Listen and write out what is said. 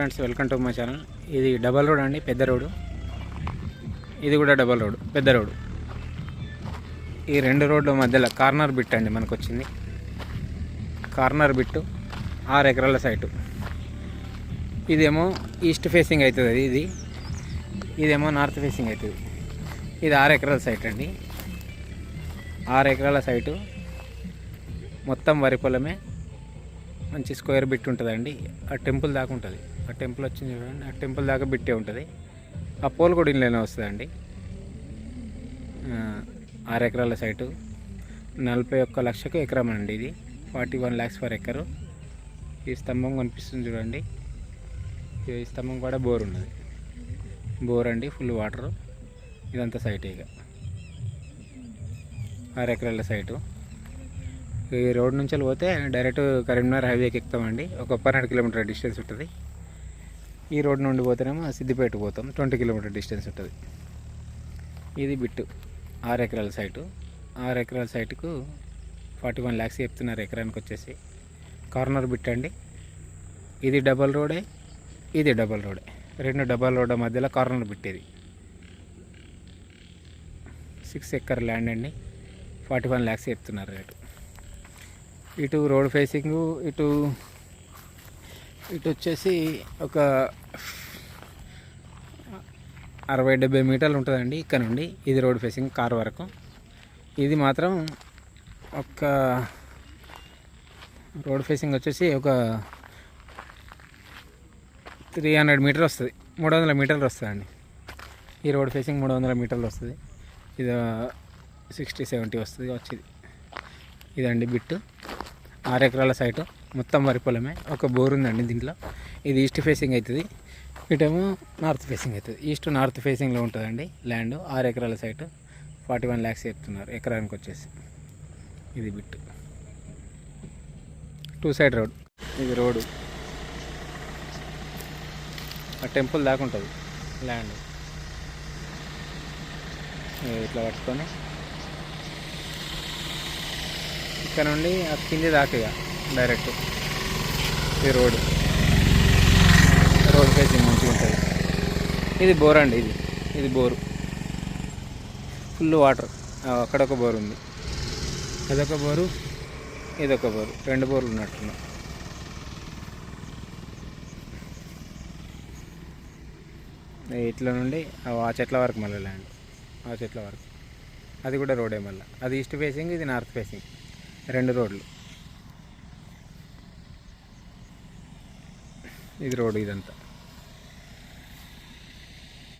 Friends, welcome to my channel. ఇది double road అండి, పెద్ద రోడ్డు. ఇది కూడా డబల్ రోడ్, పెద్ద రోడ్డు. ఈ రెండు రోడ్ల మధ్యలో కార్నర్ బిట్ అండి మనకు వచ్చింది. కార్నర్ బిట్టు 6 ఎకరాల సైటు. ఇదేమో ఈస్ట్ ఫేసింగ్ అవుతుంది, ఇదేమో నార్త్ ఫేసింగ్ అవుతుంది. ఇది 6 ఎకరాల సైట్ అండి. 6 ఎకరాల సైటు మొత్తం వరి పొలమే. మంచి స్క్వేర్ బిట్ ఉంటుందండి. ఆ టెంపుల్ దాకా ఉంటుంది. ఆ టెంపుల్ వచ్చింది చూడండి, ఆ టెంపుల్ దాకా బిట్టే ఉంటుంది. ఆ పోల్ కూడా ఇంట్లోనే వస్తుందండి. 6 ఎకరాల సైటు 41 లక్షకు ఎకరం అండి. ఇది 41 lakhs per acre. ఈ స్తంభం కనిపిస్తుంది చూడండి, ఈ స్తంభం కూడా బోర్ ఉన్నది. బోర్ అండి, ఫుల్ వాటర్. ఇదంతా సైట్. ఇక 6 ఎకరాల సైటు. ఈ రోడ్ నుంచి పోతే డైరెక్ట్ కరీంనగర్ హైవేకి ఎక్కుతామండి. ఒక 12 కిలోమీటర్ డిస్టెన్స్ ఉంటుంది. ఈ రోడ్ నుండి పోతేనేమో సిద్దిపేట పోతాం, 20 కిలోమీటర్ డిస్టెన్స్ ఉంటుంది. ఇది బిట్టు 6 ఎకరాల సైటు. 6 ఎకరాల సైటుకు 41 lakhs చెప్తున్నారు ఎకరానికి వచ్చేసి. కార్నర్ బిట్ అండి. ఇది డబల్ రోడే, ఇది డబల్ రోడే. రెండు డబల్ రోడ్ మధ్యలో కార్నర్ బిట్. ఇది 6 ఎకర్ ల్యాండ్ అండి. 41 lakhs చెప్తున్నారు రేటు. ఇటు రోడ్ ఫేసింగ్, ఇటు వచ్చేసి ఒక 60-70 మీటర్లు ఉంటుందండి ఇక్కడ నుండి. ఇది రోడ్ ఫేసింగ్ కార్ వరకు. ఇది మాత్రం ఒక రోడ్ ఫేసింగ్ వచ్చేసి ఒక 300 మీటర్లు వస్తుంది, 300 మీటర్లు వస్తుందండి. ఈ రోడ్ ఫేసింగ్ 300 మీటర్లు వస్తుంది. ఇది 60-70 వస్తుంది వచ్చేది. ఇదండి బిట్టు. 6 ఎకరాల సైటు మొత్తం వరి పొలమే. ఒక బోర్ ఉందండి దీంట్లో. ఇది ఈస్ట్ ఫేసింగ్ అవుతుంది, ఇటేమో నార్త్ ఫేసింగ్ అవుతుంది. ఈస్ట్ నార్త్ ఫేసింగ్లో ఉంటుందండి ల్యాండ్. 6 ఎకరాల సైటు 41 lakhs చెప్తున్నారు ఎకరానికి వచ్చేసి. ఇది బిట్టు. 2 side road. ఇది రోడ్డు ఆ టెంపుల్ దాకా ఉంటుంది ల్యాండ్. ఇట్లా పట్టుకొని ఇక్కడ నుండి ఆ కింది దాకా డైరెక్ట్ ఈ రోడ్ ఫేసింగ్ మంచిగా ఉంటుంది. ఇది బోర్ అండి. ఇది బోరు, ఫుల్ వాటర్. అక్కడొక బోర్ ఉంది, అదొక బోరు, ఇదొక బోరు. 2 బోర్లు ఉన్నట్టున్నాయి. ఇట్లా నుండి ఆ చెట్ల వరకు మళ్ళీ ల్యాండ్, ఆ చెట్ల వరకు. అది కూడా రోడే మళ్ళీ. అది ఈస్ట్ ఫేసింగ్, ఇది నార్త్ ఫేసింగ్. 2 రోడ్లు. ఇది రోడ్డు ఇదంతా.